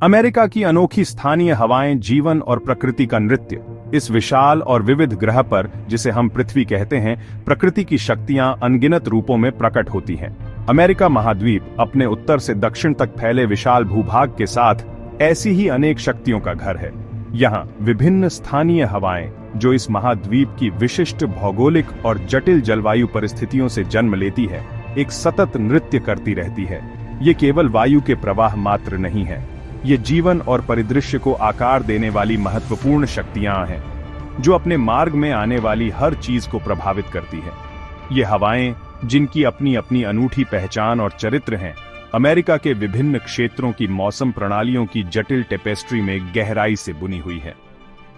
America की अनोखी स्थानीय हवाएं जीवन और प्रकृति का नृत्य। इस विशाल और विविध ग्रह पर, जिसे हम पृथ्वी कहते हैं, प्रकृति की शक्तियां अनगिनत रूपों में प्रकट होती हैं। अमेरिका महाद्वीप अपने उत्तर से दक्षिण तक फैले विशाल भूभाग के साथ ऐसी ही अनेक शक्तियों का घर है। यहाँ विभिन्न स्थानीय हवाएं, जो इस महाद्वीप की विशिष्ट भौगोलिक और जटिल जलवायु परिस्थितियों से जन्म लेती है, एक सतत नृत्य करती रहती है। ये केवल वायु के प्रवाह मात्र नहीं है, ये जीवन और परिदृश्य को आकार देने वाली महत्वपूर्ण शक्तियां हैं, जो अपने मार्ग में आने वाली हर चीज को प्रभावित करती है। ये हवाएं, जिनकी अपनी अपनी अनूठी पहचान और चरित्र हैं, अमेरिका के विभिन्न क्षेत्रों की मौसम प्रणालियों की जटिल टेपेस्ट्री में गहराई से बुनी हुई है।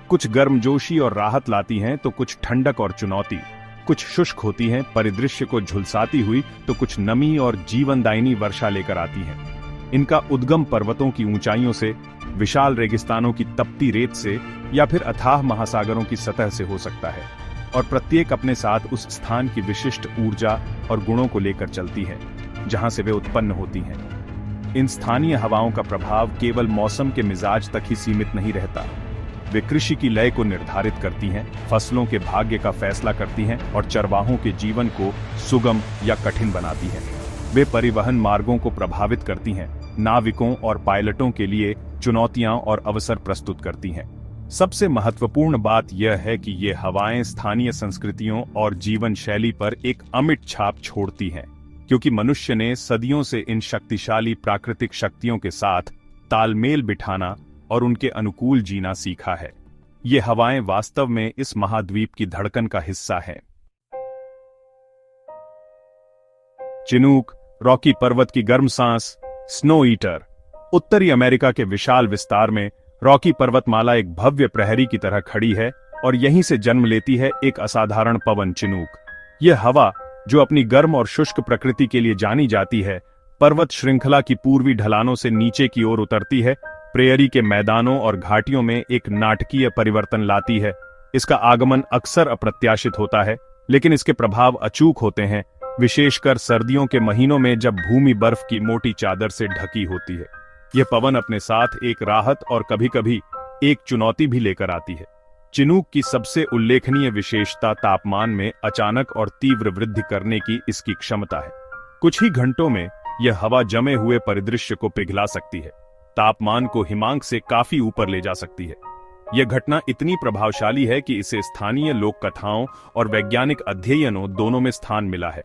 कुछ गर्मजोशी और राहत लाती हैं, तो कुछ ठंडक और चुनौती। कुछ शुष्क होती हैं, परिदृश्य को झुलसाती हुई, तो कुछ नमी और जीवनदायिनी वर्षा लेकर आती हैं। इनका उद्गम पर्वतों की ऊंचाइयों से, विशाल रेगिस्तानों की तपती रेत से, या फिर अथाह महासागरों की सतह से हो सकता है, और प्रत्येक अपने साथ उस स्थान की विशिष्ट ऊर्जा और गुणों को लेकर चलती है जहां से वे उत्पन्न होती हैं। इन स्थानीय हवाओं का प्रभाव केवल मौसम के मिजाज तक ही सीमित नहीं रहता। वे कृषि की लय को निर्धारित करती हैं, फसलों के भाग्य का फैसला करती हैं और चरवाहों के जीवन को सुगम या कठिन बनाती हैं। वे परिवहन मार्गों को प्रभावित करती हैं, नाविकों और पायलटों के लिए चुनौतियां और अवसर प्रस्तुत करती हैं। सबसे महत्वपूर्ण बात यह है कि ये हवाएं स्थानीय संस्कृतियों और जीवन शैली पर एक अमिट छाप छोड़ती हैं, क्योंकि मनुष्य ने सदियों से इन शक्तिशाली प्राकृतिक शक्तियों के साथ तालमेल बिठाना और उनके अनुकूल जीना सीखा है। ये हवाएं वास्तव में इस महाद्वीप की धड़कन का हिस्सा हैं। चिनूक, रॉकी पर्वत की गर्म सांस, स्नो ईटर। उत्तरी अमेरिका के विशाल विस्तार में रॉकी पर्वतमाला एक भव्य प्रहरी की तरह खड़ी है, और यहीं से जन्म लेती है एक असाधारण पवन, चिनूक। यह हवा, जो अपनी गर्म और शुष्क प्रकृति के लिए जानी जाती है, पर्वत श्रृंखला की पूर्वी ढलानों से नीचे की ओर उतरती है, प्रेयरी के मैदानों और घाटियों में एक नाटकीय परिवर्तन लाती है। इसका आगमन अक्सर अप्रत्याशित होता है, लेकिन इसके प्रभाव अचूक होते हैं, विशेषकर सर्दियों के महीनों में जब भूमि बर्फ की मोटी चादर से ढकी होती है। यह पवन अपने साथ एक राहत और कभी-कभी एक चुनौती भी लेकर आती है। चिनूक की सबसे उल्लेखनीय विशेषता तापमान में अचानक और तीव्र वृद्धि करने की इसकी क्षमता है। कुछ ही घंटों में यह हवा जमे हुए परिदृश्य को पिघला सकती है, तापमान को हिमांक से काफी ऊपर ले जा सकती है। यह घटना इतनी प्रभावशाली है कि इसे स्थानीय लोक कथाओं और वैज्ञानिक अध्ययनों दोनों में स्थान मिला है।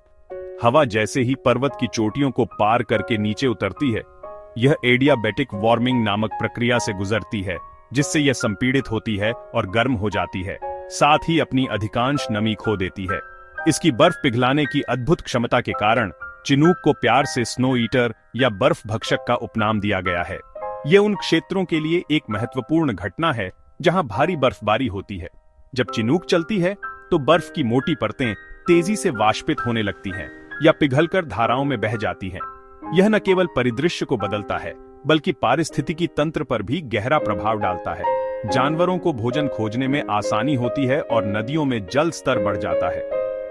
हवा जैसे ही पर्वत की चोटियों को पार करके नीचे उतरती है, यह एडियाबैटिक वार्मिंग नामक प्रक्रिया से गुजरती है, जिससे यह संपीड़ित होती है और गर्म हो जाती है, साथ ही अपनी अधिकांश नमी खो देती है। इसकी बर्फ पिघलाने की अद्भुत क्षमता के कारण चिनूक को प्यार से स्नो ईटर या बर्फ भक्षक का उपनाम दिया गया है। यह उन क्षेत्रों के लिए एक महत्वपूर्ण घटना है जहां भारी बर्फबारी होती है। जब चिनूक चलती है, तो बर्फ की मोटी परतें तेजी से वाष्पित होने लगती हैं या पिघलकर धाराओं में बह जाती हैं। यह न केवल परिदृश्य को बदलता है, बल्कि पारिस्थितिकी तंत्र पर भी गहरा प्रभाव डालता है। जानवरों को भोजन खोजने में आसानी होती है और नदियों में जल स्तर बढ़ जाता है।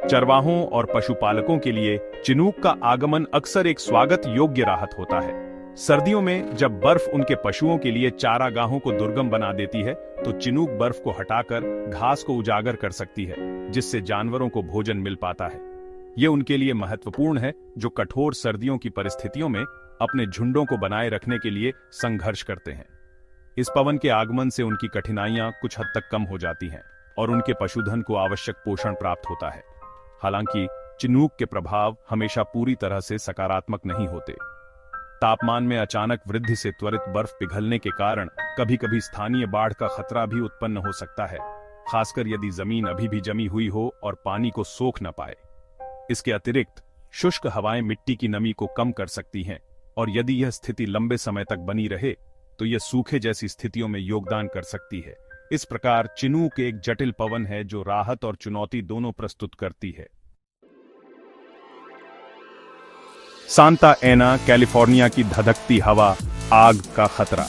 चरवाहों और पशुपालकों के लिए चिनूक का आगमन अक्सर एक स्वागत योग्य राहत होता है। सर्दियों में जब बर्फ उनके पशुओं के लिए चारागाहों को दुर्गम बना देती है, तो चिनूक बर्फ को हटाकर घास को उजागर कर सकती है, जिससे जानवरों को भोजन मिल पाता है। ये उनके लिए महत्वपूर्ण है जो कठोर सर्दियों की परिस्थितियों में अपने झुंडों को बनाए रखने के लिए संघर्ष करते हैं। इस पवन के आगमन से उनकी कठिनाइयां कुछ हद तक कम हो जाती हैं और उनके पशुधन को आवश्यक पोषण प्राप्त होता है। हालांकि चिनूक के प्रभाव हमेशा पूरी तरह से सकारात्मक नहीं होते। तापमान में अचानक वृद्धि से त्वरित बर्फ पिघलने के कारण कभी-कभी स्थानीय बाढ़ का खतरा भी उत्पन्न हो सकता है, खासकर यदि जमीन अभी भी जमी हुई हो और पानी को सोख न पाए। इसके अतिरिक्त शुष्क हवाएं मिट्टी की नमी को कम कर सकती हैं, और यदि यह स्थिति लंबे समय तक बनी रहे, तो यह सूखे जैसी स्थितियों में योगदान कर सकती है। इस प्रकार चिनूक एक जटिल पवन है जो राहत और चुनौती दोनों प्रस्तुत करती है। सांता एना, कैलिफोर्निया की धधकती हवा, आग का खतरा।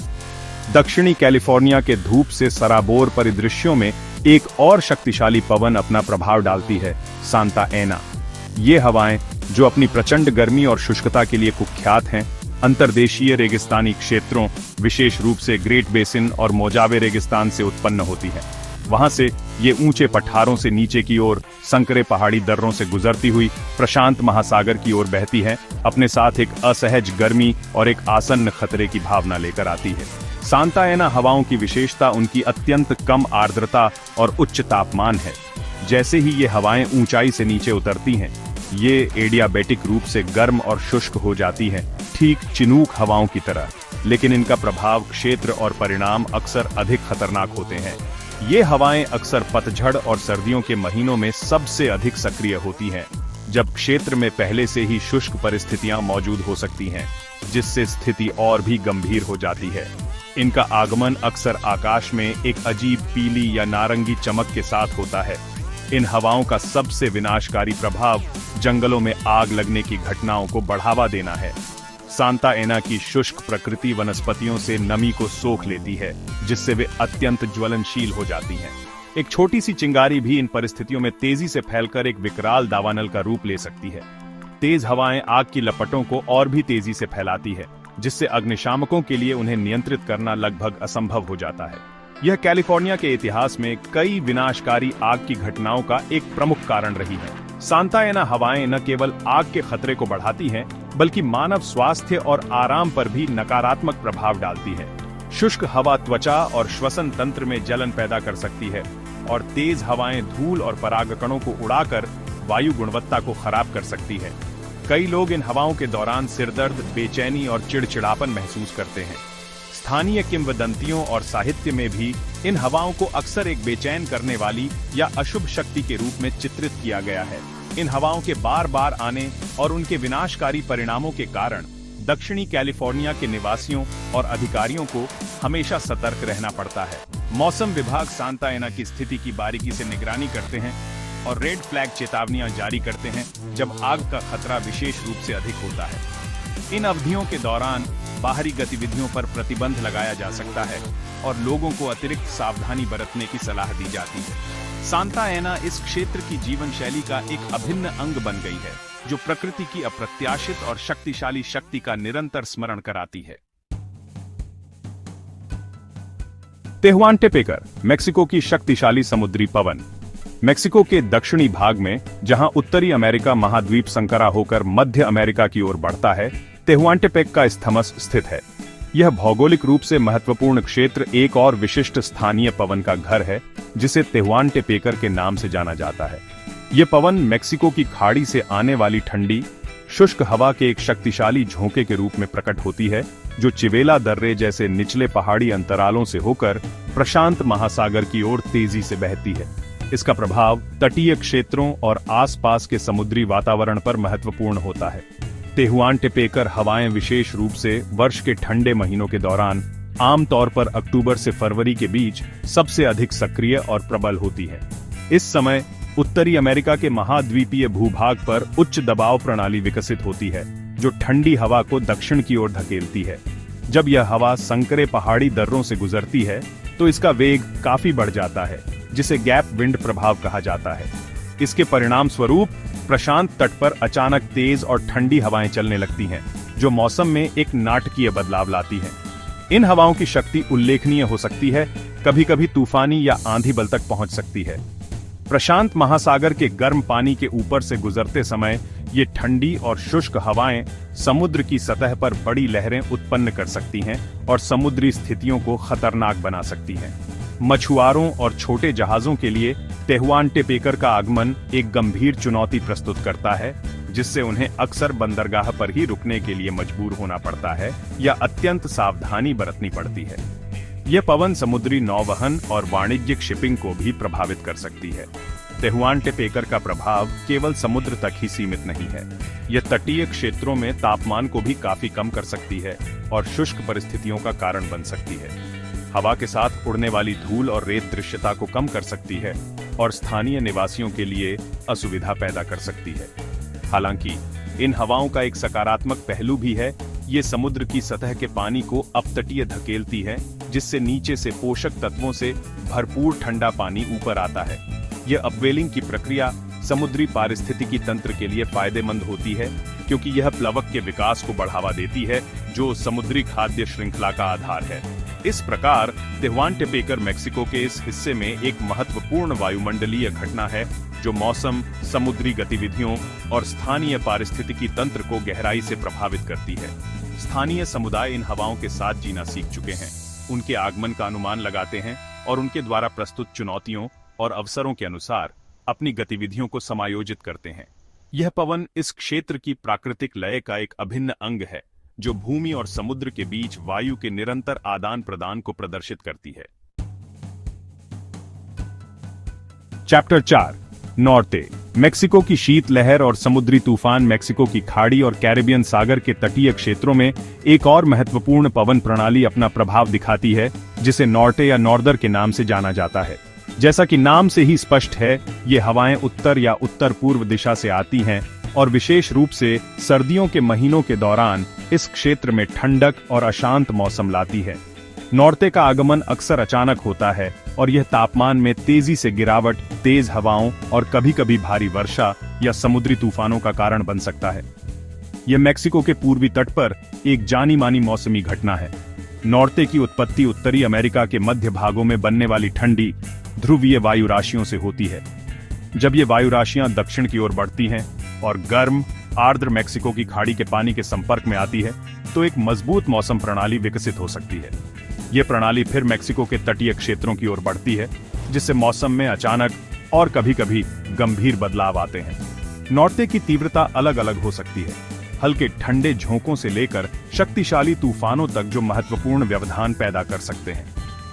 दक्षिणी कैलिफोर्निया के धूप से सराबोर परिदृश्यों में एक और शक्तिशाली पवन अपना प्रभाव डालती है, सांता एना। ये हवाएं, जो अपनी प्रचंड गर्मी और शुष्कता के लिए कुख्यात हैं, अंतर्देशीय रेगिस्तानी क्षेत्रों, विशेष रूप से ग्रेट बेसिन और मोजावे रेगिस्तान से उत्पन्न होती है। वहां से ये ऊंचे पठारों से नीचे की ओर संकरे पहाड़ी दर्रों से गुजरती हुई प्रशांत महासागर की ओर बहती है, अपने साथ एक असहज गर्मी और एक आसन्न खतरे की भावना लेकर आती है। सांता एना हवाओं की विशेषता उनकी अत्यंत कम आर्द्रता और उच्च तापमान है। जैसे ही ये हवाएं ऊंचाई से नीचे उतरती हैं, ये एडियाबेटिक रूप से गर्म और शुष्क हो जाती हैं, ठीक चिनूक हवाओं की तरह। लेकिन इनका प्रभाव क्षेत्र और परिणाम अक्सर अधिक खतरनाक होते हैं। ये हवाएं अक्सर पतझड़ और सर्दियों के महीनों में सबसे अधिक सक्रिय होती हैं, जब क्षेत्र में पहले से ही शुष्क परिस्थितियां मौजूद हो सकती हैं, जिससे स्थिति और भी गंभीर हो जाती है। इनका आगमन अक्सर आकाश में एक अजीब पीली या नारंगी चमक के साथ होता है। इन हवाओं का सबसे विनाशकारी प्रभाव जंगलों में आग लगने की घटनाओं को बढ़ावा देना है। सांता एना की शुष्क प्रकृति वनस्पतियों से नमी को सोख लेती है, जिससे वे अत्यंत ज्वलनशील हो जाती हैं। एक छोटी सी चिंगारी भी इन परिस्थितियों में तेजी से फैलकर एक विकराल दावानल का रूप ले सकती है। तेज हवाएं आग की लपटों को और भी तेजी से फैलाती है, जिससे अग्निशामकों के लिए उन्हें नियंत्रित करना लगभग असंभव हो जाता है। यह कैलिफोर्निया के इतिहास में कई विनाशकारी आग की घटनाओं का एक प्रमुख कारण रही है। सांता एना हवाएं न केवल आग के खतरे को बढ़ाती हैं, बल्कि मानव स्वास्थ्य और आराम पर भी नकारात्मक प्रभाव डालती है। शुष्क हवा त्वचा और श्वसन तंत्र में जलन पैदा कर सकती है, और तेज हवाएं धूल और परागकणों को उड़ाकर वायु गुणवत्ता को खराब कर सकती है। कई लोग इन हवाओं के दौरान सिरदर्द, बेचैनी और चिड़चिड़ापन महसूस करते हैं। स्थानीय किंवदंतियों और साहित्य में भी इन हवाओं को अक्सर एक बेचैन करने वाली या अशुभ शक्ति के रूप में चित्रित किया गया है। इन हवाओं के बार बार आने और उनके विनाशकारी परिणामों के कारण दक्षिणी कैलिफोर्निया के निवासियों और अधिकारियों को हमेशा सतर्क रहना पड़ता है। मौसम विभाग सांता एना की स्थिति की बारीकी से निगरानी करते हैं और रेड फ्लैग चेतावनियां जारी करते हैं जब आग का खतरा विशेष रूप से अधिक होता है। इन अवधियों के दौरान बाहरी गतिविधियों पर प्रतिबंध लगाया जा सकता है और लोगों को अतिरिक्त सावधानी बरतने की सलाह दी जाती है। सांता एना इस क्षेत्र की जीवन शैली का एक अभिन्न अंग बन गई है, जो प्रकृति की अप्रत्याशित और शक्तिशाली शक्ति का निरंतर स्मरण कराती है। तेहुआंटेपेकर, मेक्सिको की शक्तिशाली समुद्री पवन। मेक्सिको के दक्षिणी भाग में, जहां उत्तरी अमेरिका महाद्वीप संकरा होकर मध्य अमेरिका की ओर बढ़ता है, तेहुआंटेपेक का स्थमस स्थित है। यह भौगोलिक रूप से महत्वपूर्ण क्षेत्र एक और विशिष्ट स्थानीय पवन का घर है, जिसे तेहुआंटेपेकर के नाम से जाना जाता है। यह पवन मेक्सिको की खाड़ी से आने वाली ठंडी, शुष्क हवा के एक शक्तिशाली झोंके के रूप में प्रकट होती है, जो चिवेला दर्रे जैसे निचले पहाड़ी अंतरालों से होकर प्रशांत महासागर की ओर तेजी से बहती है। इसका प्रभाव तटीय क्षेत्रों और आसपास के समुद्री वातावरण पर महत्वपूर्ण होता है। तेहुआंटेपेकर हवाएं विशेष रूप से वर्ष के ठंडे महीनों के दौरान, आमतौर पर अक्टूबर से फरवरी के बीच, सबसे अधिक सक्रिय और प्रबल होती है। इस समय उत्तरी अमेरिका के महाद्वीपीय भूभाग पर उच्च दबाव प्रणाली विकसित होती है, जो ठंडी हवा को दक्षिण की ओर धकेलती है। जब यह हवा संकरे पहाड़ी दर्रों से गुजरती है, तो इसका वेग काफी बढ़ जाता है, जिसे गैप विंड प्रभाव कहा जाता है। इसके परिणाम स्वरूप प्रशांत तट पर अचानक तेज और ठंडी हवाएं चलने लगती हैं, जो मौसम में एक नाटकीय बदलाव लाती हैं। इन हवाओं की शक्ति उल्लेखनीय हो सकती है, कभी-कभी तूफानी या आंधी बल तक पहुंच सकती है। प्रशांत महासागर के गर्म पानी के ऊपर से गुजरते समय ये ठंडी और शुष्क हवाएं समुद्र की सतह पर बड़ी लहरें उत्पन्न कर सकती हैं और समुद्री स्थितियों को खतरनाक बना सकती हैं। मछुआरों और छोटे जहाजों के लिए तेहुआंटेपेकर का आगमन एक गंभीर चुनौती प्रस्तुत करता है, जिससे उन्हें अक्सर बंदरगाह पर ही रुकने के लिए मजबूर होना पड़ता है या अत्यंत सावधानी बरतनी पड़ती है। यह पवन समुद्री नौवहन और वाणिज्यिक शिपिंग को भी प्रभावित कर सकती है। तेहुआंटेपेकर का प्रभाव केवल समुद्र तक ही सीमित नहीं है। यह तटीय क्षेत्रों में तापमान को भी काफी कम कर सकती है और शुष्क परिस्थितियों का कारण बन सकती है। हवा के साथ उड़ने वाली धूल और रेत दृश्यता को कम कर सकती है और स्थानीय निवासियों के लिए असुविधा पैदा कर सकती है। हालांकि इन हवाओं का एक सकारात्मक पहलू भी है। ये समुद्र की सतह के पानी को अपतटीय धकेलती है, जिससे नीचे से पोषक तत्वों से भरपूर ठंडा पानी ऊपर आता है। यह अपवेलिंग की प्रक्रिया समुद्री पारिस्थितिकी तंत्र के लिए फायदेमंद होती है, क्योंकि यह प्लवक के विकास को बढ़ावा देती है, जो समुद्री खाद्य श्रृंखला का आधार है। इस प्रकार तेहुआनटेपेकर मेक्सिको के इस हिस्से में एक महत्वपूर्ण वायुमंडलीय घटना है, जो मौसम, समुद्री गतिविधियों और स्थानीय पारिस्थितिकी तंत्र को गहराई से प्रभावित करती है। स्थानीय समुदाय इन हवाओं के साथ जीना सीख चुके हैं, उनके आगमन का अनुमान लगाते हैं और उनके द्वारा प्रस्तुत चुनौतियों और अवसरों के अनुसार अपनी गतिविधियों को समायोजित करते हैं। यह पवन इस क्षेत्र की प्राकृतिक लय का एक अभिन्न अंग है, जो भूमि और समुद्र के बीच वायु के निरंतर आदान प्रदान को प्रदर्शित करती है। Chapter 4 Norte. मेक्सिको की शीतलहर और समुद्री तूफान मेक्सिको की खाड़ी और कैरिबियन सागर के तटीय क्षेत्रों में एक और महत्वपूर्ण पवन प्रणाली अपना प्रभाव दिखाती है, जिसे नॉर्टे या नॉर्दर के नाम से जाना जाता है। जैसा कि नाम से ही स्पष्ट है, ये हवाएं उत्तर या उत्तर पूर्व दिशा से आती हैं और विशेष रूप से सर्दियों के महीनों के दौरान इस क्षेत्र में ठंडक और अशांत मौसम लाती है। नॉर्ते का आगमन अक्सर अचानक होता है और यह तापमान में तेजी से गिरावट, तेज हवाओं और कभी-कभी भारी वर्षा या समुद्री तूफानों का कारण बन सकता है। यह मेक्सिको के पूर्वी तट पर एक जानी मानी मौसमी घटना है। नॉर्ते की उत्पत्ति उत्तरी अमेरिका के मध्य भागों में बनने वाली ठंडी ध्रुवीय वायु राशियों से होती है। जब ये वायु राशियां दक्षिण की ओर बढ़ती हैं और गर्म आर्द्र मेक्सिको की खाड़ी के पानी के संपर्क में आती है, तो एक मजबूत मौसम प्रणाली विकसित हो सकती है। ये प्रणाली फिर मेक्सिको के तटीय क्षेत्रों की ओर बढ़ती है, जिससे मौसम में अचानक और कभी-कभी गंभीर बदलाव आते हैं। नॉर्ते की तीव्रता अलग अलग हो सकती है, हल्के ठंडे झोंकों से लेकर शक्तिशाली तूफानों तक, जो महत्वपूर्ण व्यवधान पैदा कर सकते हैं।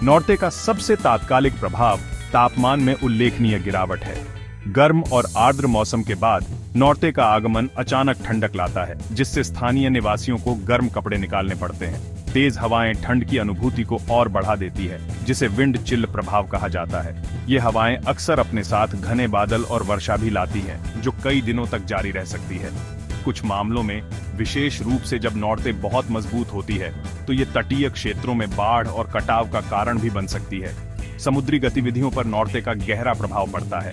नॉर्ते का सबसे तात्कालिक प्रभाव तापमान में उल्लेखनीय गिरावट है। गर्म और आर्द्र मौसम के बाद नॉर्ते का आगमन अचानक ठंडक लाता है, जिससे स्थानीय निवासियों को गर्म कपड़े निकालने पड़ते हैं। तेज हवाएं ठंड की अनुभूति को और बढ़ा देती है, जिसे विंड चिल प्रभाव कहा जाता है। ये हवाएं अक्सर अपने साथ घने बादल और वर्षा भी लाती हैं, जो कई दिनों तक जारी रह सकती है। कुछ मामलों में, विशेष रूप से जब नॉर्ते बहुत मजबूत होती है, तो ये तटीय क्षेत्रों में बाढ़ और कटाव का कारण भी बन सकती है। समुद्री गतिविधियों पर नॉर्ते का गहरा प्रभाव पड़ता है।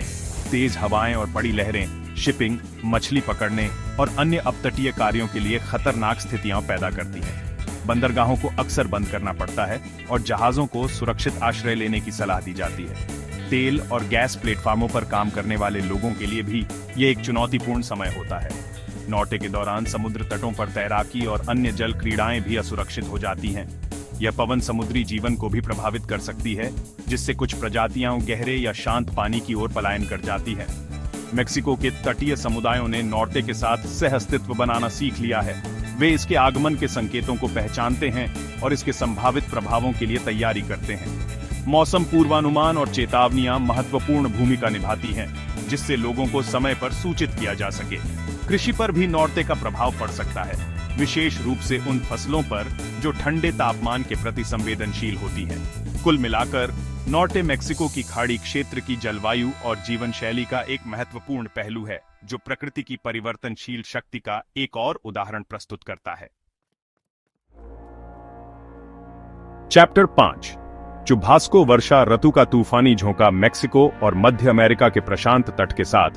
तेज हवाएं और बड़ी लहरें शिपिंग, मछली पकड़ने और अन्य अपतटीय कार्यों के लिए खतरनाक स्थितियां पैदा करती हैं। बंदरगाहों को अक्सर बंद करना पड़ता है और जहाजों को सुरक्षित आश्रय लेने की सलाह दी जाती है। तेल और गैस प्लेटफार्मों पर काम करने वाले लोगों के लिए भी ये एक चुनौतीपूर्ण समय होता है। नॉर्टे के दौरान समुद्र तटों पर तैराकी और अन्य जल क्रीड़ाएं भी असुरक्षित हो जाती हैं। यह पवन समुद्री जीवन को भी प्रभावित कर सकती है, जिससे कुछ प्रजातियां गहरे या शांत पानी की ओर पलायन कर जाती हैं। मेक्सिको के तटीय समुदायों ने नॉर्ते के साथ सहअस्तित्व बनाना सीख लिया है। वे इसके आगमन के संकेतों को पहचानते हैं और इसके संभावित प्रभावों के लिए तैयारी करते हैं। मौसम पूर्वानुमान और चेतावनियां महत्वपूर्ण भूमिका निभाती हैं, जिससे लोगों को समय पर सूचित किया जा सके। कृषि पर भी नॉर्ते का प्रभाव पड़ सकता है, विशेष रूप से उन फसलों पर जो ठंडे तापमान के प्रति संवेदनशील होती हैं। कुल मिलाकर नॉर्टे मेक्सिको की खाड़ी क्षेत्र की जलवायु और जीवन शैली का एक महत्वपूर्ण पहलू है, जो प्रकृति की परिवर्तनशील शक्ति का एक और उदाहरण प्रस्तुत करता है। चैप्टर 5 चुभास्को वर्षा ऋतु का तूफानी झोंका मेक्सिको और मध्य अमेरिका के प्रशांत तट के साथ,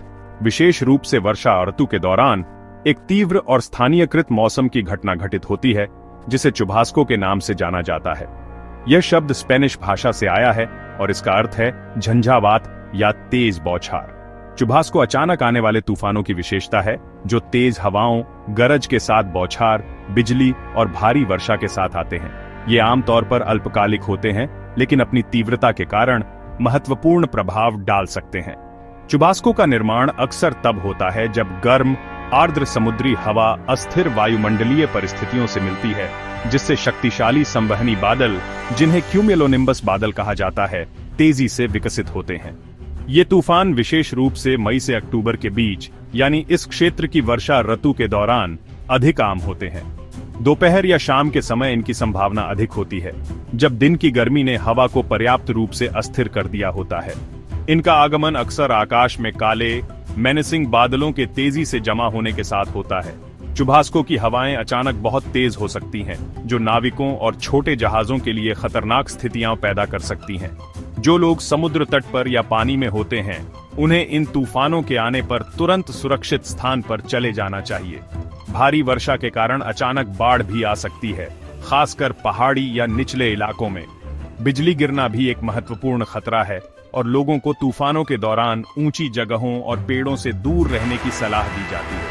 विशेष रूप से वर्षा ऋतु के दौरान एक तीव्र और स्थानीयकृत मौसम की घटना घटित होती है, जिसे चुभास्को के नाम से जाना जाता है। यह शब्द स्पेनिश भाषा से आया है और इसका अर्थ है झंझावात या तेज बौछार। चुभास्को अचानक आने वाले तूफानों की विशेषता है, जो तेज हवाओं, गरज के साथ बौछार, बिजली और भारी वर्षा के साथ आते हैं। ये आमतौर पर अल्पकालिक होते हैं, लेकिन अपनी तीव्रता के कारण महत्वपूर्ण प्रभाव डाल सकते हैं। चुभास्को का निर्माण अक्सर तब होता है जब गर्म आर्द्र समुद्री हवा अस्थिर वायुमंडलीय परिस्थितियों से मिलती है, जिससे शक्तिशाली संवहनी बादल, जिन्हें क्यूमुलोनिम्बस बादल कहा जाता है, तेजी से विकसित होते हैं। ये तूफान विशेष रूप से मई से अक्टूबर के बीच, यानी इस क्षेत्र की वर्षा ऋतु के दौरान अधिक आम होते हैं। दोपहर या शाम के समय इनकी संभावना अधिक होती है, जब दिन की गर्मी ने हवा को पर्याप्त रूप से अस्थिर कर दिया होता है। इनका आगमन अक्सर आकाश में काले मेनेसिंग बादलों के तेजी से जमा होने के साथ होता है। चुभास्को की हवाएं अचानक बहुत तेज हो सकती हैं, जो नाविकों और छोटे जहाजों के लिए खतरनाक स्थितियां पैदा कर सकती हैं। जो लोग समुद्र तट पर या पानी में होते हैं, उन्हें इन तूफानों के आने पर तुरंत सुरक्षित स्थान पर चले जाना चाहिए। भारी वर्षा के कारण अचानक बाढ़ भी आ सकती है, खासकर पहाड़ी या निचले इलाकों में। बिजली गिरना भी एक महत्वपूर्ण खतरा है और लोगों को तूफानों के दौरान ऊंची जगहों और पेड़ों से दूर रहने की सलाह दी जाती है।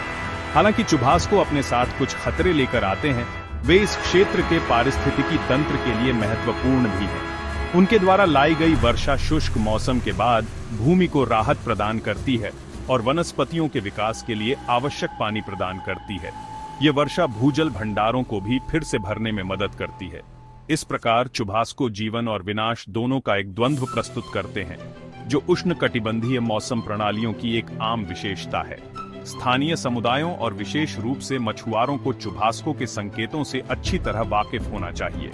हालांकि चुभास्को अपने साथ कुछ खतरे लेकर आते हैं, वे इस क्षेत्र के पारिस्थितिकी तंत्र के लिए महत्वपूर्ण भी हैं। उनके द्वारा लाई गई वर्षा शुष्क मौसम के बाद भूमि को राहत प्रदान करती है और वनस्पतियों के विकास के लिए आवश्यक पानी प्रदान करती है। ये वर्षा भूजल भंडारों को भी फिर से भरने में मदद करती है। इस प्रकार चुभास्को जीवन और विनाश दोनों का एक द्वंद्व प्रस्तुत करते हैं, जो उष्णकटिबंधीय मौसम प्रणालियों की एक आम विशेषता है। स्थानीय समुदायों और विशेष रूप से मछुआरों को चुभास्को के संकेतों से अच्छी तरह वाकिफ होना चाहिए।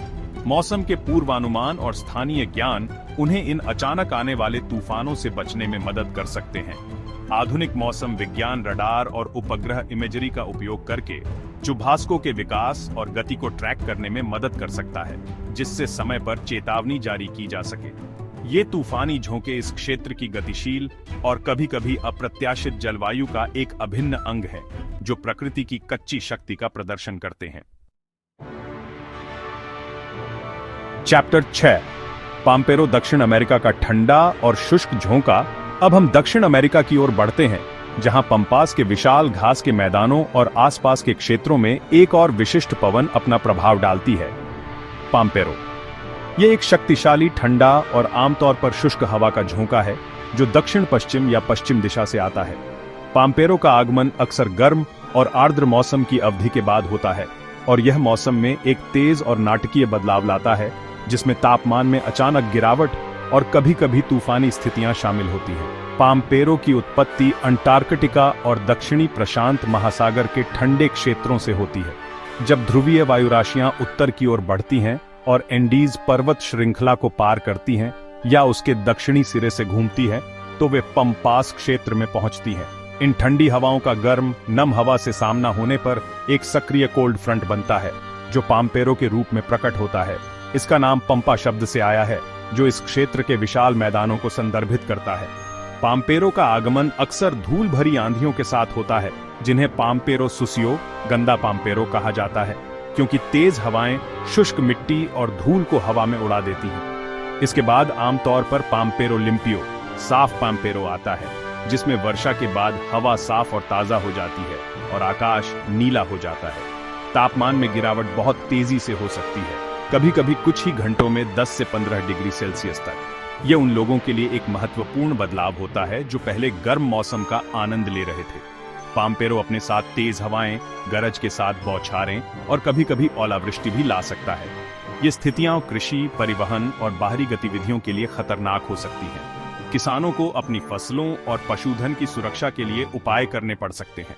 मौसम के पूर्वानुमान और स्थानीय ज्ञान उन्हें इन अचानक आने वाले तूफानों से बचने में मदद कर सकते हैं। आधुनिक मौसम विज्ञान रडार और उपग्रह इमेजरी का उपयोग करके चुभास्को के विकास और गति को ट्रैक करने में मदद कर सकता है, जिससे समय पर चेतावनी जारी की जा सके। ये तूफानी झोंके इस क्षेत्र की गतिशील और कभी-कभी अप्रत्याशित जलवायु का एक अभिन्न अंग है, जो प्रकृति की कच्ची शक्ति का प्रदर्शन करते हैं। चैप्टर 6 पाम्पेरो दक्षिण अमेरिका का ठंडा और शुष्क झोंका। अब हम दक्षिण अमेरिका की ओर बढ़ते हैं, जहां पंपास के विशाल घास के मैदानों और आसपास के क्षेत्रों में एक और विशिष्ट पवन अपना प्रभाव डालती है, पाम्पेरो। यह एक शक्तिशाली ठंडा और आमतौर पर शुष्क हवा का झोंका है, जो दक्षिण पश्चिम या पश्चिम दिशा से आता है। पाम्पेरो का आगमन अक्सर गर्म और आर्द्र मौसम की अवधि के बाद होता है, और यह मौसम में एक तेज और नाटकीय बदलाव लाता है, जिसमें तापमान में अचानक गिरावट और कभी-कभी तूफानी स्थितियां शामिल होती हैं। पाम्पेरो की उत्पत्ति अंटार्कटिका और दक्षिणी प्रशांत महासागर के ठंडे क्षेत्रों से होती है। जब ध्रुवीय वायुराशियां उत्तर की ओर बढ़ती हैं और एंडीज पर्वत श्रृंखला को पार करती हैं या उसके दक्षिणी सिरे से घूमती हैं, तो वे पंपास क्षेत्र में पहुंचती हैं। इन ठंडी हवाओं का गर्म नम हवा से सामना होने पर एक सक्रिय कोल्ड फ्रंट बनता है, जो पाम्पेरो के रूप में प्रकट होता है। इसका नाम पंपा शब्द से आया है, जो इस क्षेत्र के विशाल मैदानों को संदर्भित करता है। पाम्पेरो का आगमन अक्सर धूल भरी आंधियों के साथ होता है, जिन्हें पाम्पेरो सुसियो गंदा पाम्पेरो कहा जाता है, क्योंकि तेज हवाएं शुष्क मिट्टी और धूल को हवा में उड़ा देती हैं। इसके बाद आमतौर पर पाम्पेरो लिम्पियो साफ पाम्पेरो आता है, जिसमें वर्षा के बाद हवा साफ और ताजा हो जाती है और आकाश नीला हो जाता है। तापमान में गिरावट बहुत तेजी से हो सकती है, कभी-कभी कुछ ही घंटों में 10 से 15 डिग्री सेल्सियस तक। यह उन लोगों के लिए एक महत्वपूर्ण बदलाव होता है जो पहले गर्म मौसम का आनंद ले रहे थे। पाम्पेरो अपने साथ तेज हवाएं, गरज के साथ बौछारें और कभी-कभी ओलावृष्टि भी ला सकता है। ये स्थितियां कृषि, परिवहन और बाहरी गतिविधियों के लिए खतरनाक हो सकती हैं। किसानों को अपनी फसलों और पशुधन की सुरक्षा के लिए उपाय करने पड़ सकते हैं।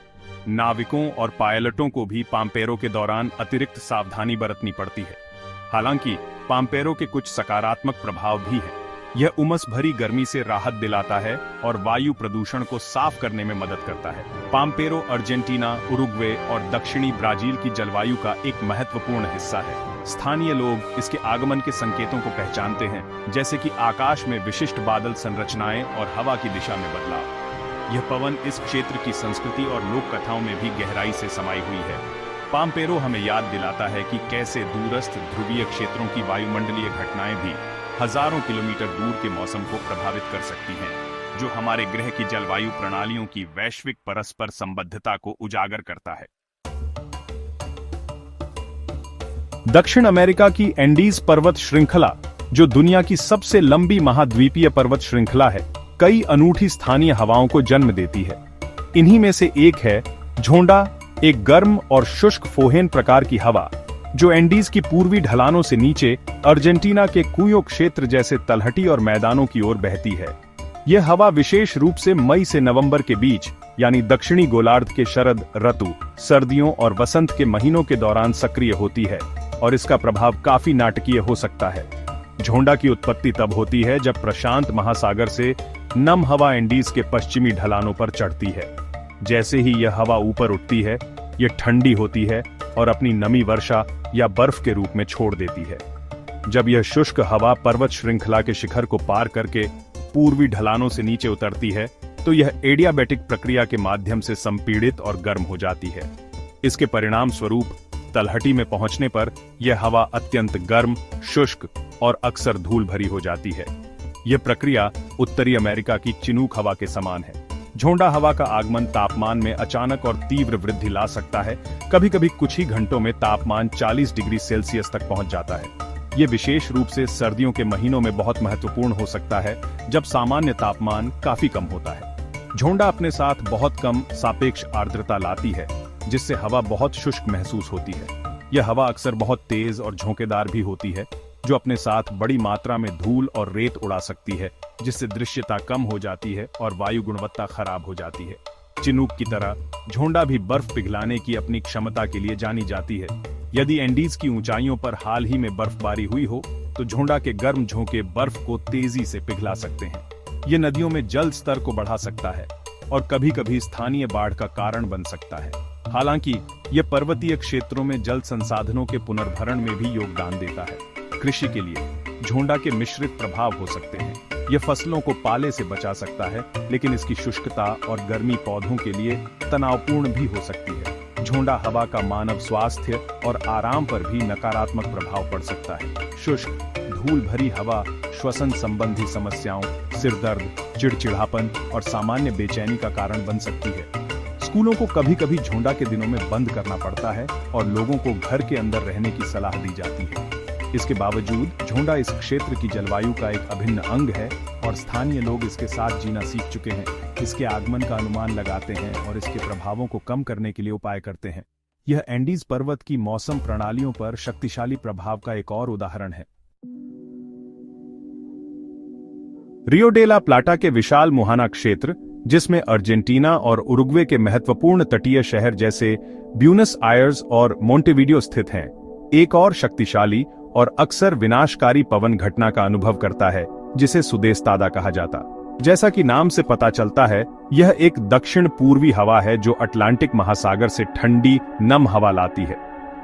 नाविकों और पायलटों को भी पाम्पेरो के दौरान अतिरिक्त सावधानी बरतनी पड़ती है। हालांकि पाम्पेरो के कुछ सकारात्मक प्रभाव भी हैं। यह उमस भरी गर्मी से राहत दिलाता है और वायु प्रदूषण को साफ करने में मदद करता है। पाम्पेरो अर्जेंटीना, उरुग्वे और दक्षिणी ब्राजील की जलवायु का एक महत्वपूर्ण हिस्सा है। स्थानीय लोग इसके आगमन के संकेतों को पहचानते हैं, जैसे कि आकाश में विशिष्ट बादल संरचनाएं और हवा की दिशा में बदलाव। यह पवन इस क्षेत्र की संस्कृति और लोक कथाओं में भी गहराई से समाई हुई है। पाम्पेरो हमें याद दिलाता है कि कैसे दूरस्थ ध्रुवीय क्षेत्रों की वायुमंडलीय घटनाएं भी हजारों किलोमीटर दूर के मौसम को प्रभावित कर सकती हैं, जो हमारे ग्रह की जलवायु प्रणालियों की वैश्विक परस्पर संबद्धता को उजागर करता है। दक्षिण अमेरिका की एंडीज पर्वत श्रृंखला, जो दुनिया की सबसे लंबी महाद्वीपीय पर्वत श्रृंखला है, कई अनूठी स्थानीय हवाओं को जन्म देती है। इन्हीं में से एक है झोंडा, एक गर्म और शुष्क फोहेन प्रकार की हवा, जो एंडीज की पूर्वी ढलानों से नीचे अर्जेंटीना के कुयो क्षेत्र जैसे तलहटी और मैदानों की ओर बहती है। यह हवा विशेष रूप से मई से नवंबर के बीच, यानी दक्षिणी गोलार्ध के शरद ऋतु, सर्दियों और वसंत के महीनों के दौरान सक्रिय होती है और इसका प्रभाव काफी नाटकीय हो सकता है। झोंडा की उत्पत्ति तब होती है जब प्रशांत महासागर से नम हवा एंडीज के पश्चिमी ढलानों पर चढ़ती है। जैसे ही यह हवा ऊपर उठती है, यह ठंडी होती है और अपनी नमी वर्षा या बर्फ के रूप में छोड़ देती है। जब यह शुष्क हवा पर्वत श्रृंखला के शिखर को पार करके पूर्वी ढलानों से नीचे उतरती है, तो यह एडियाबैटिक प्रक्रिया के माध्यम से संपीड़ित और गर्म हो जाती है। इसके परिणाम स्वरूप तलहटी में पहुंचने पर यह हवा अत्यंत गर्म, शुष्क और अक्सर धूल भरी हो जाती है। यह प्रक्रिया उत्तरी अमेरिका की चिनूक हवा के समान है। झोंडा हवा का आगमन तापमान में अचानक और तीव्र वृद्धि ला सकता है। कभी कभी कुछ ही घंटों में तापमान 40 डिग्री सेल्सियस तक पहुंच जाता है। ये विशेष रूप से सर्दियों के महीनों में बहुत महत्वपूर्ण हो सकता है, जब सामान्य तापमान काफी कम होता है। झोंडा अपने साथ बहुत कम सापेक्ष आर्द्रता लाती है, जिससे हवा बहुत शुष्क महसूस होती है। यह हवा अक्सर बहुत तेज और झोंकेदार भी होती है, जो अपने साथ बड़ी मात्रा में धूल और रेत उड़ा सकती है, जिससे दृश्यता कम हो जाती है और वायु गुणवत्ता खराब हो जाती है। चिनूक की तरह झोंडा भी बर्फ पिघलाने की अपनी क्षमता के लिए जानी जाती है। यदि एंडीज की ऊंचाइयों पर हाल ही में बर्फबारी हुई हो, तो झोंडा के गर्म झोंके बर्फ को तेजी से पिघला सकते हैं। ये नदियों में जल स्तर को बढ़ा सकता है और कभी कभी स्थानीय बाढ़ का कारण बन सकता है। हालांकि यह पर्वतीय क्षेत्रों में जल संसाधनों के पुनर्भरण में भी योगदान देता है। कृषि के लिए झोंडा के मिश्रित प्रभाव हो सकते हैं। यह फसलों को पाले से बचा सकता है, लेकिन इसकी शुष्कता और गर्मी पौधों के लिए तनावपूर्ण भी हो सकती है। झोंडा हवा का मानव स्वास्थ्य और आराम पर भी नकारात्मक प्रभाव पड़ सकता है। शुष्क, धूल भरी हवा श्वसन संबंधी समस्याओं, सिर दर्द, चिड़चिड़ापन और सामान्य बेचैनी का कारण बन सकती है। स्कूलों को कभी कभी झोंडा के दिनों में बंद करना पड़ता है और लोगों को घर के अंदर रहने की सलाह दी जाती है। इसके बावजूद झोंडा इस क्षेत्र की जलवायु का एक अभिन्न अंग है और स्थानीय लोग इसके साथ जीना सीख चुके हैं। इसके आगमन का अनुमान लगाते हैं और इसके प्रभावों को कम करने के लिए उपाय करते हैं। यह एंडीज पर्वत की मौसम प्रणालियों पर शक्तिशाली प्रभाव का एक और उदाहरण है। रियो डे ला प्लाटा के विशाल मुहाना क्षेत्र, जिसमें अर्जेंटीना और उरुग्वे के महत्वपूर्ण तटीय शहर जैसे ब्यूनस आयर्स और मोंटेविडियो स्थित हैं, एक और शक्तिशाली और अक्सर विनाशकारी पवन घटना का अनुभव करता है, जिसे सुदेस्तादा कहा जाता। जैसा कि नाम से पता चलता है, यह एक दक्षिण पूर्वी हवा है जो अटलांटिक महासागर से ठंडी, नम हवा लाती है।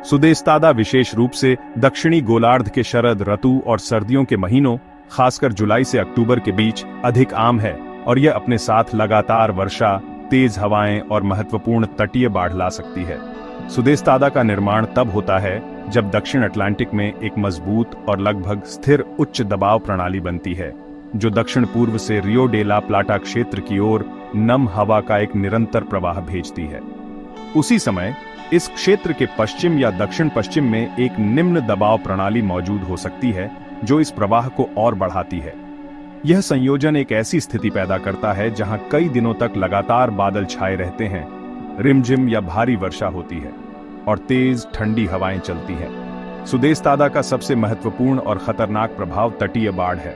सुदेस्तादा विशेष रूप से दक्षिणी गोलार्ध के शरद ऋतु और सर्दियों के महीनों, खासकर जुलाई से अक्टूबर के बीच अधिक आम है और यह अपने साथ लगातार वर्षा, तेज हवाएं और महत्वपूर्ण तटीय बाढ़ ला सकती है। सुदेस्तादा का निर्माण तब होता है जब दक्षिण अटलांटिक में एक मजबूत और लगभग स्थिर उच्च दबाव प्रणाली बनती है, जो दक्षिण पूर्व से रियो डे ला प्लाटा क्षेत्र की ओर नम हवा का एक निरंतर प्रवाह भेजती है। उसी समय इस क्षेत्र के पश्चिम या दक्षिण पश्चिम में एक निम्न दबाव प्रणाली मौजूद हो सकती है, जो इस प्रवाह को और बढ़ाती है। यह संयोजन एक ऐसी स्थिति पैदा करता है जहां कई दिनों तक लगातार बादल छाए रहते हैं, रिमझिम या भारी वर्षा होती है और तेज ठंडी हवाएं चलती हैं। सुदेस्तादा का सबसे महत्वपूर्ण और खतरनाक प्रभाव तटीय बाढ़ है।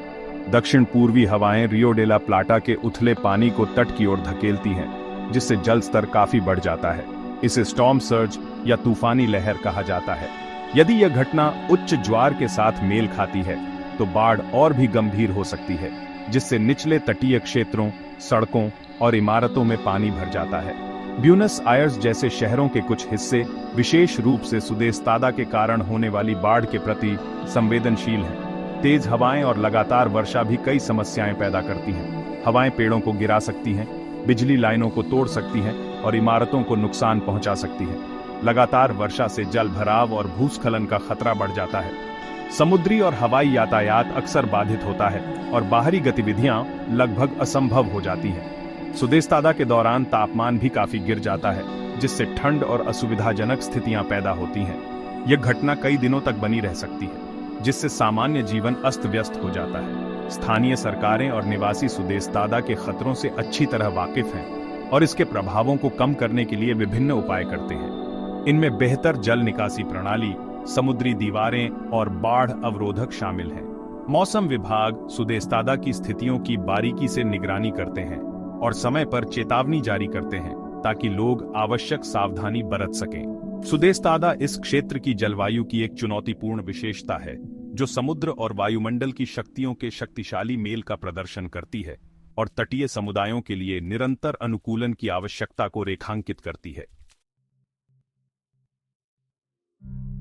दक्षिण पूर्वी हवाएं रियो डे ला प्लाटा के उथले पानी को तट की ओर धकेलती हैं, जिससे जल स्तर काफी बढ़ जाता है। इसे स्टॉर्म सर्ज या तूफानी लहर कहा जाता है। यदि यह घटना उच्च ज्वार के साथ मेल खाती है, तो बाढ़ और भी गंभीर हो सकती है, जिससे निचले तटीय क्षेत्रों, सड़कों और इमारतों में पानी भर जाता है। ब्यूनस आयर्स जैसे शहरों के कुछ हिस्से विशेष रूप से सुदेस्तादा के कारण होने वाली बाढ़ के प्रति संवेदनशील हैं। तेज हवाएं और लगातार वर्षा भी कई समस्याएं पैदा करती हैं। हवाएं पेड़ों को गिरा सकती हैं, बिजली लाइनों को तोड़ सकती हैं और इमारतों को नुकसान पहुंचा सकती हैं। लगातार वर्षा से जल भराव और भूस्खलन का खतरा बढ़ जाता है। समुद्री और हवाई यातायात अक्सर बाधित होता है और बाहरी गतिविधियां लगभग असंभव हो जाती हैं। सुदेस्तादा के दौरान तापमान भी काफी गिर जाता है, जिससे ठंड और असुविधाजनक स्थितियां पैदा होती हैं। यह घटना कई दिनों तक बनी रह सकती है, जिससे सामान्य जीवन अस्त व्यस्त हो जाता है। स्थानीय सरकारें और निवासी सुदेस्तादा के खतरों से अच्छी तरह वाकिफ हैं और इसके प्रभावों को कम करने के लिए विभिन्न उपाय करते हैं। इनमें बेहतर जल निकासी प्रणाली, समुद्री दीवारें और बाढ़ अवरोधक शामिल हैं। मौसम विभाग सुदेस्तादा की स्थितियों की बारीकी से निगरानी करते हैं और समय पर चेतावनी जारी करते हैं, ताकि लोग आवश्यक सावधानी बरत सकें। सुदेस्तादा इस क्षेत्र की जलवायु की एक चुनौतीपूर्ण विशेषता है, जो समुद्र और वायुमंडल की शक्तियों के शक्तिशाली मेल का प्रदर्शन करती है और तटीय समुदायों के लिए निरंतर अनुकूलन की आवश्यकता को रेखांकित करती है।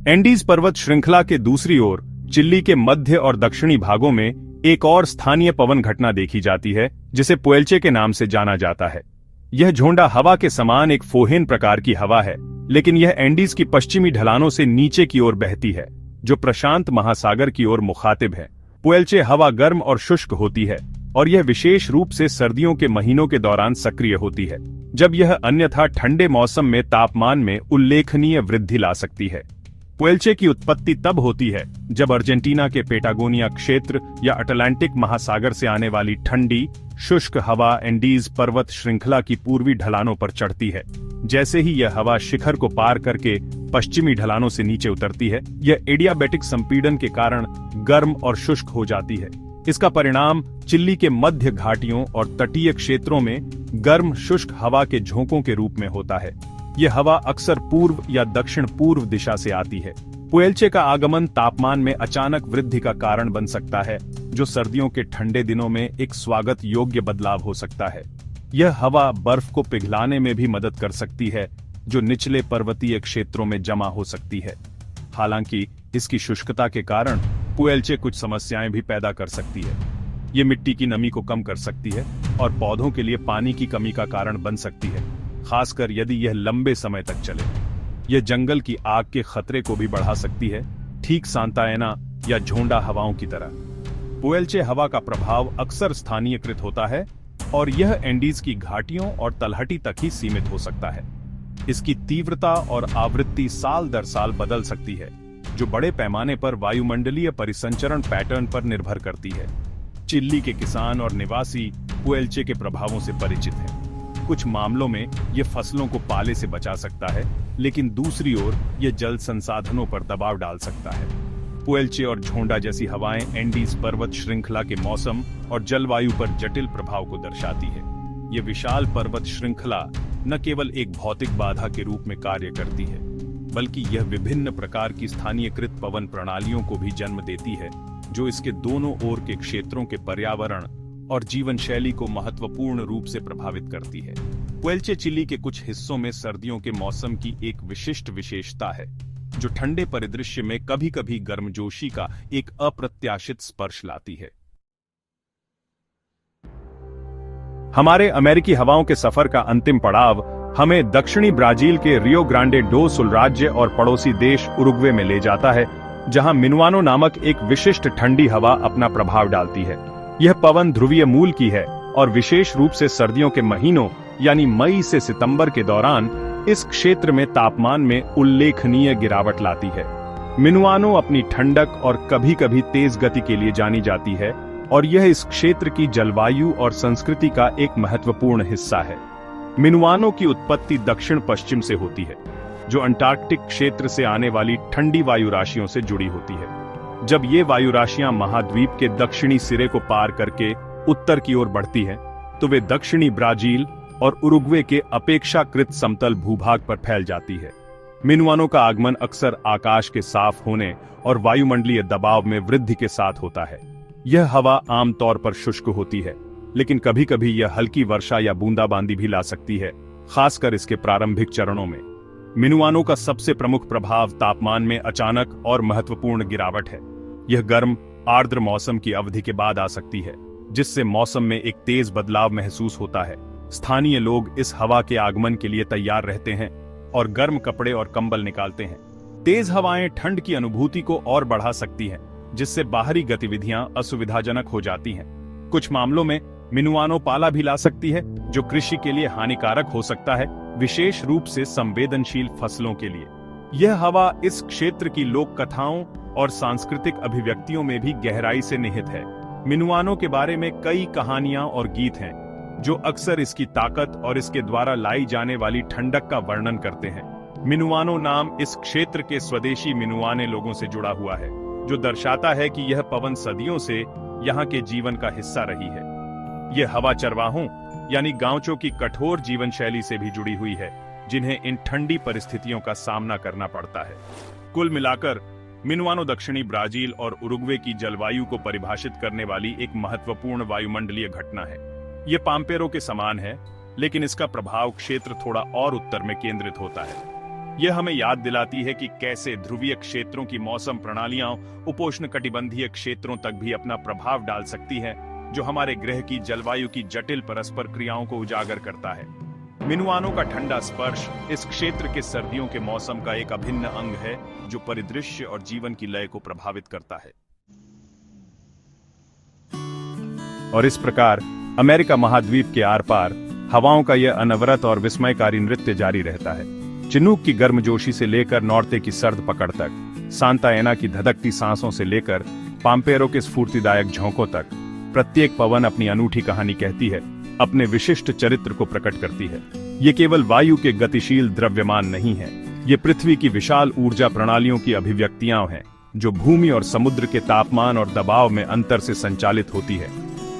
एंडीज पर्वत श्रृंखला के दूसरी ओर चिली के मध्य और दक्षिणी भागों में एक और स्थानीय पवन घटना देखी जाती है, जिसे पुएल्चे के नाम से जाना जाता है। यह झोंडा हवा के समान एक फोहेन प्रकार की हवा है, लेकिन यह एंडीज की पश्चिमी ढलानों से नीचे की ओर बहती है, जो प्रशांत महासागर की ओर मुखातिब है। पुएल्चे हवा गर्म और शुष्क होती है, और यह विशेष रूप से सर्दियों के महीनों के दौरान सक्रिय होती है, जब यह अन्यथा ठंडे मौसम में तापमान में उल्लेखनीय वृद्धि ला सकती है। पुएल्चे की उत्पत्ति तब होती है जब अर्जेंटीना के पेटागोनिया क्षेत्र या अटलांटिक महासागर से आने वाली ठंडी शुष्क हवा एंडीज पर्वत श्रृंखला की पूर्वी ढलानों पर चढ़ती है। जैसे ही यह हवा शिखर को पार करके पश्चिमी ढलानों से नीचे उतरती है, यह एडियाबैटिक संपीड़न के कारण गर्म और शुष्क हो जाती है। इसका परिणाम चिली के मध्य घाटियों और तटीय क्षेत्रों में गर्म शुष्क हवा के झोंकों के रूप में होता है। यह हवा अक्सर पूर्व या दक्षिण पूर्व दिशा से आती है। पुएल्चे का आगमन तापमान में अचानक वृद्धि का कारण बन सकता है, जो सर्दियों के ठंडे दिनों में एक स्वागत योग्य बदलाव हो सकता है। यह हवा बर्फ को पिघलाने में भी मदद कर सकती है, जो निचले पर्वतीय क्षेत्रों में जमा हो सकती है। हालांकि इसकी शुष्कता के कारण पुएल्चे कुछ समस्याएं भी पैदा कर सकती है। ये मिट्टी की नमी को कम कर सकती है और पौधों के लिए पानी की कमी का कारण बन सकती है, खासकर यदि यह लंबे समय तक चले। यह जंगल की आग के खतरे को भी बढ़ा सकती है, ठीक सांता एना या झोंडा हवाओं की तरह। पुएल्चे हवा का प्रभाव अक्सर स्थानीयकृत होता है और यह एंडीज की घाटियों और तलहटी तक ही सीमित हो सकता है। इसकी तीव्रता और आवृत्ति साल दर साल बदल सकती है, जो बड़े पैमाने पर वायुमंडलीय परिसंचरण पैटर्न पर निर्भर करती है। चिली के किसान और निवासी पुएल्चे के प्रभावों से परिचित हैं। कुछ मामलों में यह फसलों को पाले से बचा सकता है, लेकिन दूसरी ओर यह जल संसाधनों पर दबाव डाल सकता है। पुएल्चे और झोंडा जैसी हवाएं एंडीज पर्वत श्रृंखला के मौसम और जलवायु पर जटिल प्रभाव को दर्शाती है। यह विशाल पर्वत श्रृंखला न केवल एक भौतिक बाधा के रूप में कार्य करती है, बल्कि यह विभिन्न प्रकार की स्थानीयकृत पवन प्रणालियों को भी जन्म देती है, जो इसके दोनों ओर के क्षेत्रों के पर्यावरण और जीवन शैली को महत्वपूर्ण रूप से प्रभावित करती है। पुएल्चे चिली के कुछ हिस्सों में सर्दियों के मौसम की एक विशिष्ट विशेषता है, जो ठंडे परिदृश्य में कभी-कभी गर्मजोशी का एक अप्रत्याशित स्पर्श लाती है। हमारे अमेरिकी हवाओं के सफर का अंतिम पड़ाव हमें दक्षिणी ब्राजील के रियो ग्रांडे डो सुल राज्य और पड़ोसी देश उरुग्वे में ले जाता है, जहां मिनुआनो नामक एक विशिष्ट ठंडी हवा अपना प्रभाव डालती है। यह पवन ध्रुवीय मूल की है और विशेष रूप से सर्दियों के महीनों यानी मई से सितंबर के दौरान इस क्षेत्र में तापमान में उल्लेखनीय गिरावट लाती है। मिनुआनो अपनी ठंडक और कभी-कभी तेज गति के लिए जानी जाती है, और यह इस क्षेत्र की जलवायु और संस्कृति का एक महत्वपूर्ण हिस्सा है। मिनुआनो की उत्पत्ति दक्षिण पश्चिम से होती है, जो अंटार्कटिक क्षेत्र से आने वाली ठंडी वायु राशियों से जुड़ी होती है। जब ये वायु राशियां महाद्वीप के दक्षिणी सिरे को पार करके उत्तर की ओर बढ़ती हैं, तो वे दक्षिणी ब्राजील और उरुग्वे के अपेक्षाकृत समतल भूभाग पर फैल जाती है। मिनुआनो का आगमन अक्सर आकाश के साफ होने और वायुमंडलीय दबाव में वृद्धि के साथ होता है। यह हवा आमतौर पर शुष्क होती है, लेकिन कभी-कभी यह हल्की वर्षा या बूंदाबांदी भी ला सकती है, खासकर इसके प्रारंभिक चरणों में। मिनुआनो का सबसे प्रमुख प्रभाव तापमान में अचानक और महत्वपूर्ण गिरावट है। यह गर्म आर्द्र मौसम की अवधि के बाद आ सकती है, जिससे मौसम में एक तेज बदलाव महसूस होता है। स्थानीय लोग इस हवा के आगमन के लिए तैयार रहते हैं और गर्म कपड़े और कंबल निकालते हैं। तेज हवाएं ठंड की अनुभूति को और बढ़ा सकती हैं, जिससे बाहरी गतिविधियां असुविधाजनक हो जाती हैं। कुछ मामलों में मिनुआनो पाला भी ला सकती है, जो कृषि के लिए हानिकारक हो सकता है, विशेष रूप से संवेदनशील फसलों के लिए। यह हवा इस क्षेत्र की लोक कथाओं और सांस्कृतिक अभिव्यक्तियों में भी गहराई से निहित है। मिनुआनो के बारे में कई कहानियां और गीत हैं, जो अक्सर इसकी ताकत और इसके द्वारा लाई जाने वाली ठंडक का वर्णन करते हैं। मिनुआनो नाम इस क्षेत्र के स्वदेशी मिनुआने लोगों से जुड़ा हुआ है, जो दर्शाता है कि यह पवन सदियों से यहाँ के जीवन का हिस्सा रही है। यह हवा चरवाहों यानी गांवचों की कठोर जीवन शैली से भी जुड़ी हुई है, जिन्हें इन ठंडी परिस्थितियों का सामना करना पड़ता है। कुल मिलाकर मिनुआनो दक्षिणी ब्राजील और उरुग्वे की जलवायु को परिभाषित करने वाली एक महत्वपूर्ण वायुमंडलीय घटना है। ये पाम्पेरो के समान है, लेकिन इसका प्रभाव क्षेत्र थोड़ा और उत्तर में केंद्रित होता है। यह हमें याद दिलाती है कि कैसे ध्रुवीय क्षेत्रों की मौसम प्रणालियां उपोष्णकटिबंधीय क्षेत्रों तक भी अपना प्रभाव डाल सकती हैं, जो हमारे ग्रह की जलवायु की जटिल परस्पर क्रियाओं को उजागर करता है। मिनुआनो का ठंडा स्पर्श इस क्षेत्र के सर्दियों के मौसम का एक अभिन्न अंग है जो परिदृश्य और जीवन की लय को प्रभावित करता है। और इस प्रकार अमेरिका महाद्वीप के आर पार हवाओं का यह अनवरत और विस्मयकारी नृत्य जारी रहता है। चिनूक की गर्मजोशी से लेकर नॉर्ते की सर्द पकड़ तक, सांता एना की धधकती सांसों से लेकर पाम्पेरो के स्फूर्तिदायक झोंकों तक, प्रत्येक पवन अपनी अनूठी कहानी कहती है, अपने विशिष्ट चरित्र को प्रकट करती है। ये केवल वायु के गतिशील द्रव्यमान नहीं है, ये पृथ्वी की विशाल ऊर्जा प्रणालियों की अभिव्यक्तियां हैं जो भूमि और समुद्र के तापमान और दबाव में अंतर से संचालित होती है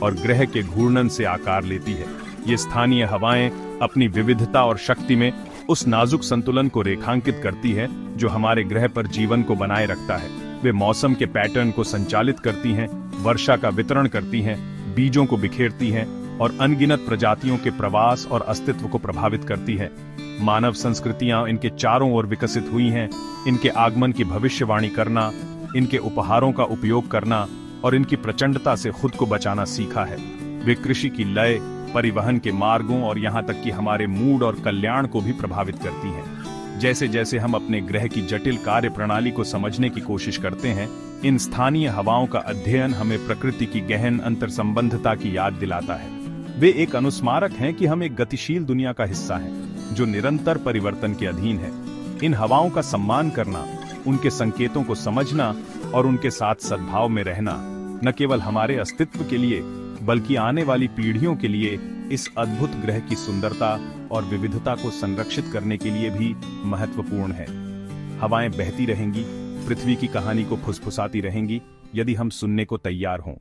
और ग्रह के घूर्णन से आकार लेती है। ये स्थानीय हवाएं अपनी विविधता और शक्ति में उस नाजुक संतुलन को रेखांकित करती है जो हमारे ग्रह पर जीवन को बनाए रखता है। वे मौसम के पैटर्न को संचालित करती हैं, वर्षा का वितरण करती हैं, बीजों को बिखेरती हैं और अनगिनत प्रजातियों के प्रवास और अस्तित्व को प्रभावित करती है। मानव संस्कृतियां इनके चारों ओर विकसित हुई हैं। इनके आगमन की भविष्यवाणी करना, इनके उपहारों का उपयोग करना और इनकी प्रचंडता से खुद को बचाना सीखा है। वे कृषि की लय, परिवहन के मार्गों और यहाँ तक कि हमारे मूड और कल्याण को भी प्रभावित करती हैं। जैसे जैसे हम अपने ग्रह की जटिल कार्य प्रणाली को समझने की कोशिश करते हैं, इन स्थानीय हवाओं का अध्ययन हमें प्रकृति की गहन अंतर्संबंधता की याद दिलाता है। वे एक अनुस्मारक हैं कि हम एक गतिशील दुनिया का हिस्सा हैं, जो निरंतर परिवर्तन के अधीन है। इन हवाओं का सम्मान करना, उनके संकेतों को समझना और उनके साथ सद्भाव में रहना न केवल हमारे अस्तित्व के लिए बल्कि आने वाली पीढ़ियों के लिए इस अद्भुत ग्रह की सुंदरता और विविधता को संरक्षित करने के लिए भी महत्वपूर्ण है। हवाएं बहती रहेंगी, पृथ्वी की कहानी को फुसफुसाती रहेंगी, यदि हम सुनने को तैयार हों।